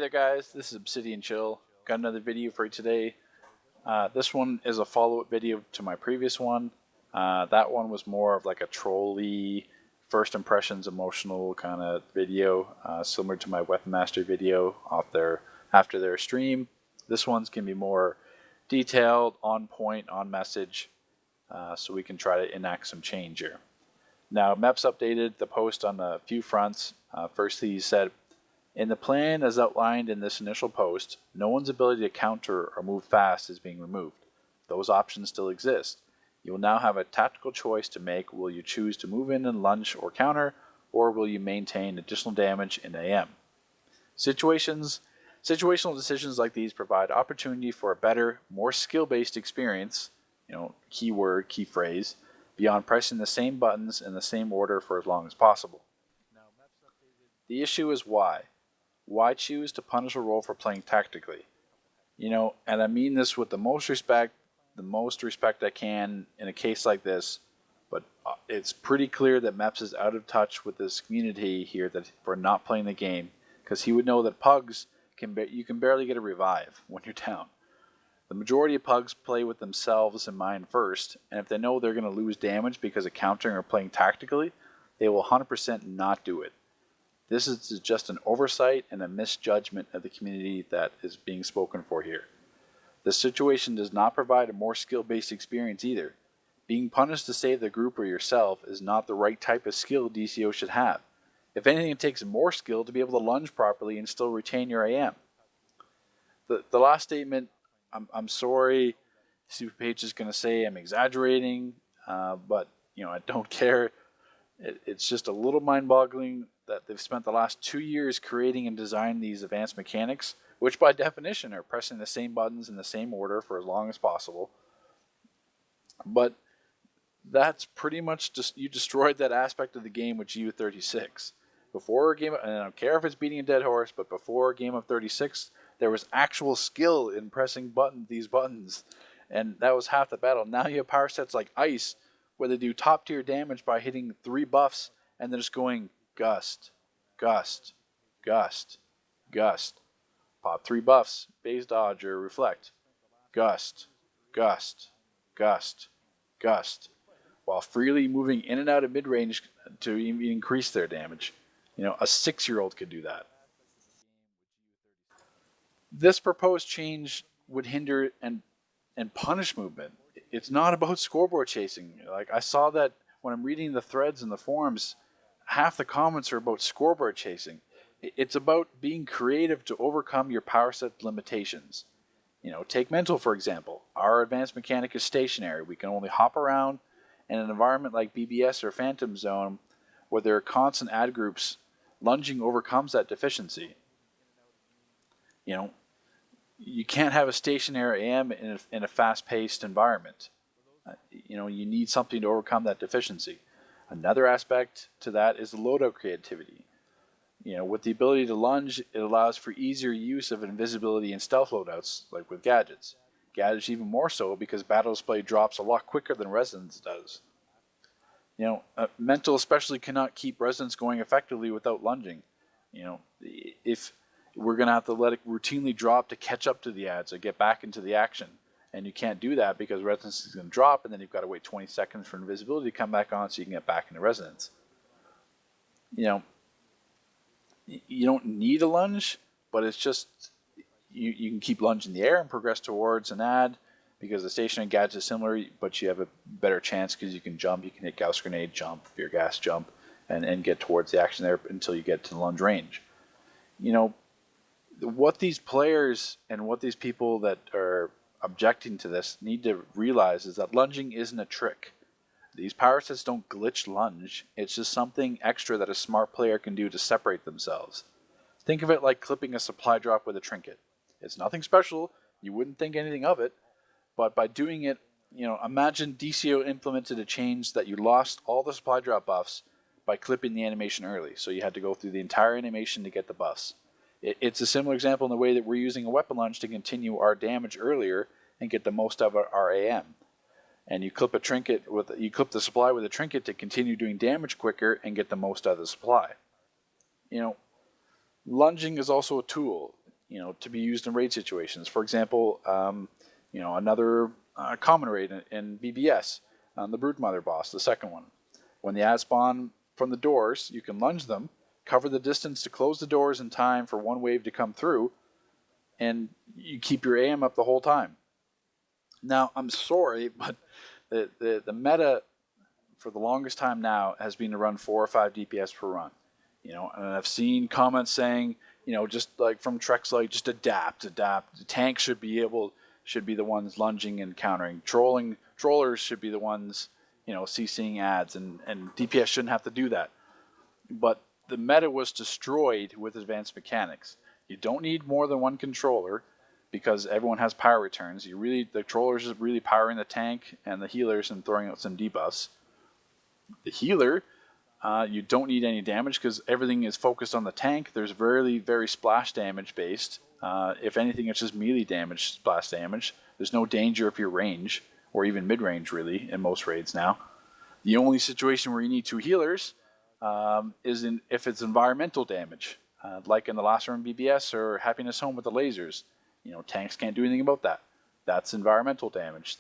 there guys, this is Obsidian Chill. Got another video for you today. This one is a follow-up video to my previous one. That one was more of like a troll-y, first impressions emotional kind of video, similar to my Weapon Master video after their stream. This one's going to be more detailed, on point, on message, so we can try to enact some change here. Now, MEP's updated the post on a few fronts. Firstly, he said, in the plan as outlined in this initial post, no one's ability to counter or move fast is being removed. Those options still exist. You will now have a tactical choice to make. Will you choose to move in and lunge or counter, or will you maintain additional damage in AM? Situational decisions like these provide opportunity for a better, more skill-based experience, keyword, key phrase, beyond pressing the same buttons in the same order for as long as possible. The issue is why. Why choose to punish a role for playing tactically? And I mean this with the most respect I can in a case like this, but it's pretty clear that MEPS is out of touch with this community here for not playing the game, because he would know that pugs, you can barely get a revive when you're down. The majority of pugs play with themselves in mind first, and if they know they're going to lose damage because of countering or playing tactically, they will 100% not do it. This is just an oversight and a misjudgment of the community that is being spoken for here. This situation does not provide a more skill-based experience either. Being punished to save the group or yourself is not the right type of skill DCO should have. If anything, it takes more skill to be able to lunge properly and still retain your AM. The last statement, I'm sorry, Superpage is going to say I'm exaggerating, but I don't care. It's just a little mind-boggling that they've spent the last 2 years creating and designing these advanced mechanics, which by definition are pressing the same buttons in the same order for as long as possible. But that's pretty much just, you destroyed that aspect of the game with GU36. Before a game, and I don't care if it's beating a dead horse, but before a game of 36, there was actual skill in pressing these buttons, and that was half the battle. Now you have power sets like Ice, where they do top tier damage by hitting 3 buffs and then just going gust, gust, gust, gust. Pop 3 buffs, phase dodge or reflect. Gust, gust, gust, gust. While freely moving in and out of mid-range to even increase their damage. A 6-year-old could do that. This proposed change would hinder and punish movement. It's not about scoreboard chasing. Like, I saw that when I'm reading the threads and the forums, half the comments are about scoreboard chasing. It's about being creative to overcome your power set limitations. Take mental, for example. Our advanced mechanic is stationary. We can only hop around in an environment like BBS or Phantom Zone where there are constant ad groups. Lunging overcomes that deficiency. You can't have a stationary AM in a fast-paced environment. You need something to overcome that deficiency. Another aspect to that is the loadout creativity. With the ability to lunge, it allows for easier use of invisibility and stealth loadouts, like with gadgets. Gadgets even more so because battle display drops a lot quicker than resonance does. Mental especially cannot keep resonance going effectively without lunging. If we're going to have to let it routinely drop to catch up to the ads or get back into the action. And you can't do that because resonance is going to drop, and then you've got to wait 20 seconds for invisibility to come back on so you can get back into resonance. You don't need a lunge, but it's just you can keep lunge in the air and progress towards an ad because the stationary gadget is similar, but you have a better chance because you can jump. You can hit Gauss Grenade, jump, Fear Gas, jump, and get towards the action there until you get to the lunge range. What these players and what these people that are objecting to this need to realize is that lunging isn't a trick. These power sets don't glitch lunge. It's just something extra that a smart player can do to separate themselves. Think of it like clipping a supply drop with a trinket. It's nothing special. You wouldn't think anything of it. But by doing it, imagine DCO implemented a change that you lost all the supply drop buffs by clipping the animation early. So you had to go through the entire animation to get the buffs. It's a similar example in the way that we're using a weapon lunge to continue our damage earlier and get the most of our AM. And you clip the supply with a trinket to continue doing damage quicker and get the most out of the supply. Lunging is also a tool. to be used in raid situations. For example, another common raid in BBS, the Broodmother boss, the second one. When the ads spawn from the doors, you can lunge them, cover the distance to close the doors in time for one wave to come through, and you keep your AM up the whole time. Now, I'm sorry, but the meta for the longest time now has been to run 4 or 5 DPS per run. And I've seen comments saying, just like from Trex, like just adapt. The tanks should be the ones lunging and countering. Trollers should be the ones, CCing ads, and DPS shouldn't have to do that. But the meta was destroyed with advanced mechanics. You don't need more than one controller because everyone has power returns. The trollers is really powering the tank and the healers and throwing out some debuffs. The healer, you don't need any damage because everything is focused on the tank. There's very splash damage based. If anything, it's just melee damage, splash damage. There's no danger if you're range or even mid-range really in most raids now. The only situation where you need 2 healers is if it's environmental damage, like in the last round BBS or Happiness Home with the lasers. Tanks can't do anything about that. That's environmental damage.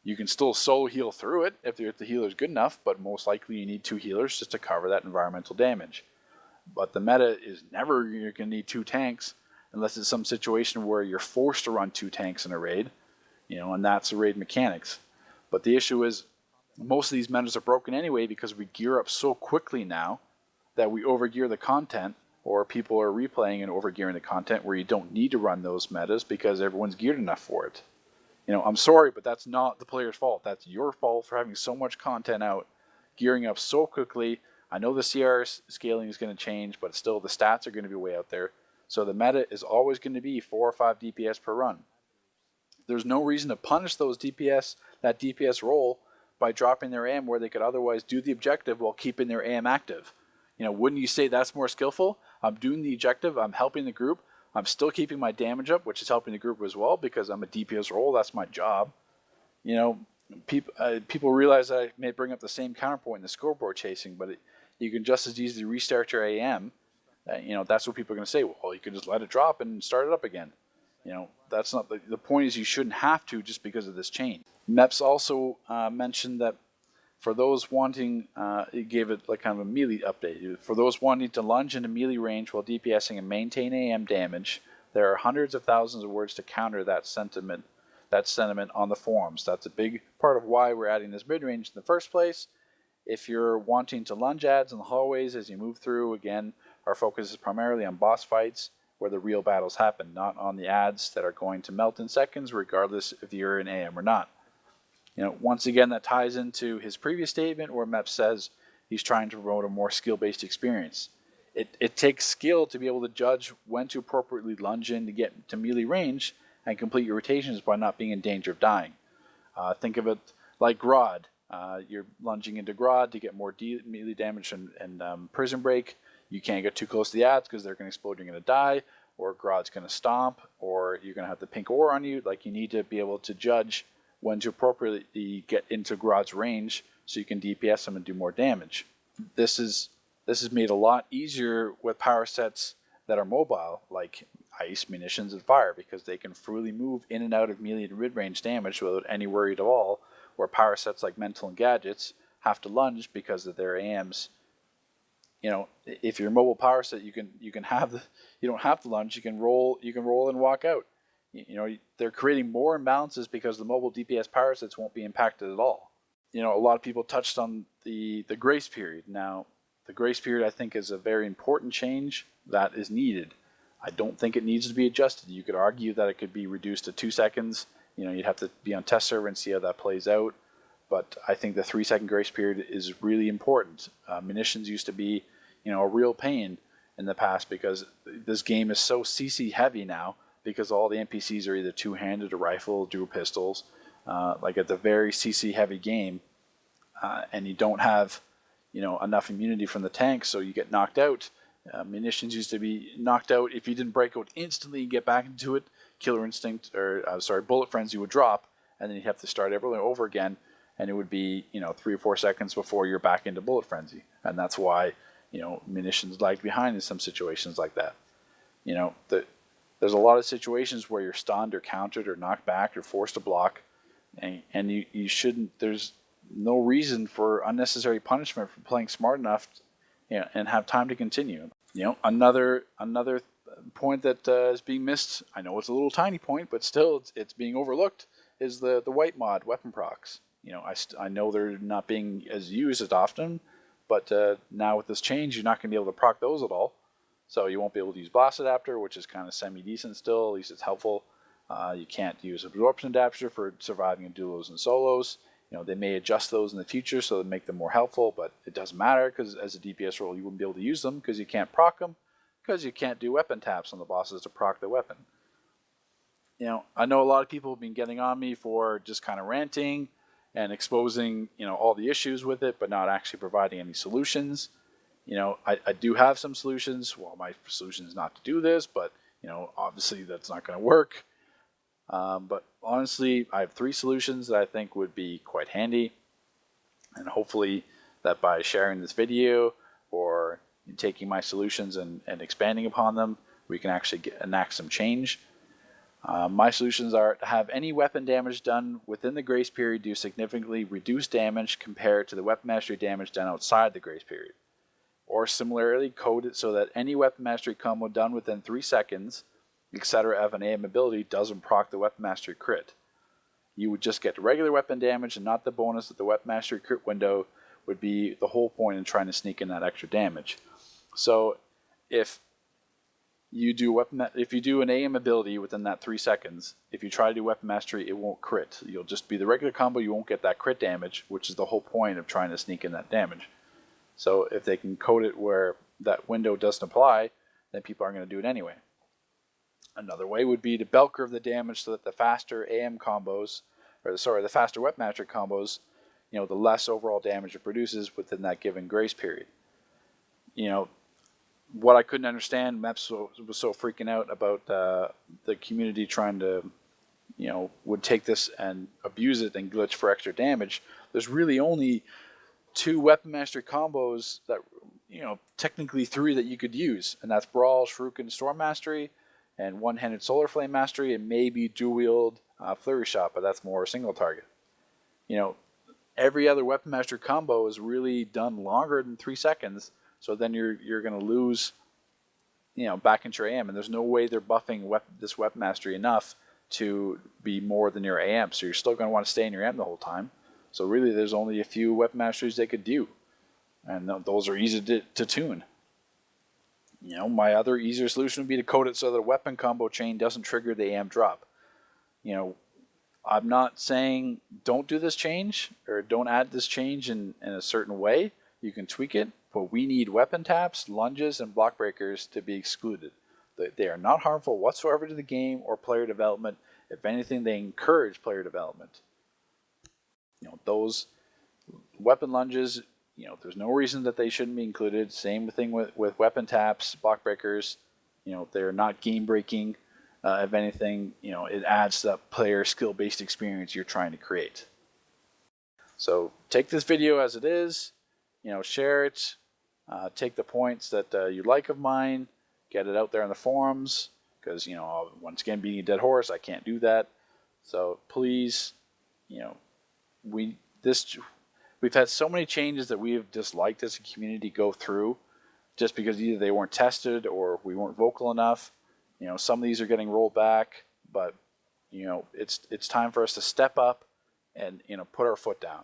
You can still solo heal through it if the healer's good enough, but most likely you need 2 healers just to cover that environmental damage. But the meta is never you're going to need 2 tanks unless it's some situation where you're forced to run 2 tanks in a raid, and that's the raid mechanics. But the issue is most of these metas are broken anyway because we gear up so quickly now that we overgear the content, or people are replaying and overgearing the content where you don't need to run those metas because everyone's geared enough for it. I'm sorry, but that's not the player's fault. That's your fault for having so much content out, gearing up so quickly. I know the CR scaling is going to change, but still the stats are going to be way out there. So the meta is always going to be 4 or 5 DPS per run. There's no reason to punish that DPS role by dropping their AM where they could otherwise do the objective while keeping their AM active. Wouldn't you say that's more skillful? I'm doing the objective, I'm helping the group, I'm still keeping my damage up, which is helping the group as well because I'm a DPS role, that's my job. People realize that I may bring up the same counterpoint in the scoreboard chasing, but you can just as easily restart your AM. That's what people are going to say. Well, you can just let it drop and start it up again. That's not the point. Is you shouldn't have to just because of this change. MEPS also mentioned that for those wanting, it gave it like kind of a melee update. For those wanting to lunge into melee range while DPSing and maintain AM damage, there are hundreds of thousands of words to counter that sentiment on the forums. That's a big part of why we're adding this mid-range in the first place. If you're wanting to lunge ads in the hallways as you move through, again, our focus is primarily on boss fights where the real battles happen, not on the ads that are going to melt in seconds regardless if you're in AM or not. Once again, that ties into his previous statement where MEP says he's trying to promote a more skill-based experience. It takes skill to be able to judge when to appropriately lunge in to get to melee range and complete your rotations by not being in danger of dying. Think of it like Grodd. You're lunging into Grodd to get more melee damage and Prison Break. You can't get too close to the ads because they're going to explode, you're going to die, or Grodd's going to stomp, or you're going to have the pink ore on you. Like, you need to be able to judge when to appropriately get into Grodd's range so you can DPS them and do more damage. This is made a lot easier with power sets that are mobile, like ice, munitions, and fire, because they can freely move in and out of melee and mid-range damage without any worry at all, where power sets like mental and gadgets have to lunge because of their AMs. If you're a mobile power set, you don't have to lunge, you can roll and walk out. They're creating more imbalances because the mobile DPS power sets won't be impacted at all. A lot of people touched on the grace period. Now, the grace period I think is a very important change that is needed. I don't think it needs to be adjusted. You could argue that it could be reduced to 2 seconds. You'd have to be on test server and see how that plays out. But I think the 3-second grace period is really important. Munitions used to be, a real pain in the past because this game is so CC heavy now because all the NPCs are either two-handed or rifle, dual pistols. Like it's a very CC heavy game, and you don't have, enough immunity from the tank, so you get knocked out. Munitions used to be knocked out if you didn't break out instantly and get back into it. Killer Instinct, Bullet Frenzy would drop, and then you'd have to start everything over again, and it would be 3 or 4 seconds before you're back into Bullet Frenzy, and that's why munitions lagged behind in some situations like that. there's a lot of situations where you're stunned or countered or knocked back or forced to block, and you shouldn't. There's no reason for unnecessary punishment for playing smart enough, and have time to continue. Another point that is being missed. I know it's a little tiny point, but still it's being overlooked. Is the white mod weapon procs. I know they're not being as used as often, but now with this change, you're not going to be able to proc those at all. So you won't be able to use Blast Adapter, which is kind of semi-decent still. At least it's helpful. You can't use Absorption Adapter for surviving in duos and solos. They may adjust those in the future so to make them more helpful, but it doesn't matter because as a DPS role, you wouldn't be able to use them because you can't proc them, because you can't do weapon taps on the bosses to proc the weapon. I know a lot of people have been getting on me for just kind of ranting and exposing, all the issues with it, but not actually providing any solutions. I do have some solutions. Well, my solution is not to do this, but, obviously that's not going to work. But honestly, I have 3 solutions that I think would be quite handy. And hopefully that by sharing this video or taking my solutions and expanding upon them, we can actually enact some change. My solutions are to have any weapon damage done within the grace period do significantly reduced damage compared to the weapon mastery damage done outside the grace period. Or similarly, code it so that any weapon mastery combo done within 3 seconds, etc. of an AM ability doesn't proc the weapon mastery crit. You would just get regular weapon damage and not the bonus that the weapon mastery crit window would be the whole point in trying to sneak in that extra damage. So if you do an AM ability within that 3 seconds, if you try to do weapon mastery, it won't crit. You'll just be the regular combo, you won't get that crit damage, which is the whole point of trying to sneak in that damage. So if they can code it where that window doesn't apply, then people aren't going to do it anyway. Another way would be to bell curve the damage so that the faster AM combos, the faster weapon mastery combos, the less overall damage it produces within that given grace period. What I couldn't understand, Meps was so freaking out about the community trying to, would take this and abuse it and glitch for extra damage. There's really only 2 weapon mastery combos that, technically 3 that you could use, and that's Brawl, Shuriken, Storm Mastery, and one-handed Solar Flame Mastery, and maybe dual-wield Flurry Shot, but that's more single target. Every other weapon mastery combo is really done longer than 3 seconds, so then you're going to lose, back into your AM, and there's no way they're buffing this weapon mastery enough to be more than your AM, so you're still going to want to stay in your AM the whole time. So really, there's only a few weapon masteries they could do, and those are easy to tune. My other easier solution would be to code it so that a weapon combo chain doesn't trigger the AM drop. I'm not saying don't do this change or don't add this change in a certain way. You can tweak it, but we need weapon taps, lunges, and block breakers to be excluded. They are not harmful whatsoever to the game or player development. If anything, they encourage player development. Those weapon lunges, there's no reason that they shouldn't be included. Same thing with weapon taps, block breakers. They're not game breaking. If anything, it adds to that player skill-based experience you're trying to create. So take this video as it is, share it, take the points that you like of mine, get it out there on the forums, because, once again, being a dead horse, I can't do that. So please, we've had so many changes that we have disliked as a community go through just because either they weren't tested or we weren't vocal enough. Some of these are getting rolled back, but it's time for us to step up and put our foot down.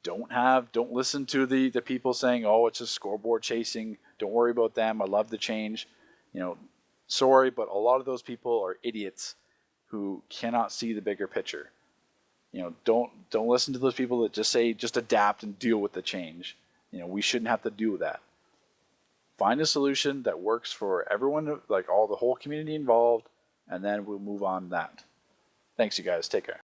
Don't listen to the people saying, oh, it's just scoreboard chasing. Don't worry about them. I love the change. Sorry, but a lot of those people are idiots who cannot see the bigger picture. Don't listen to those people that just say just adapt and deal with the change. We shouldn't have to do that. Find a solution that works for everyone, like the whole community involved, and then we'll move on that. Thanks, you guys. Take care.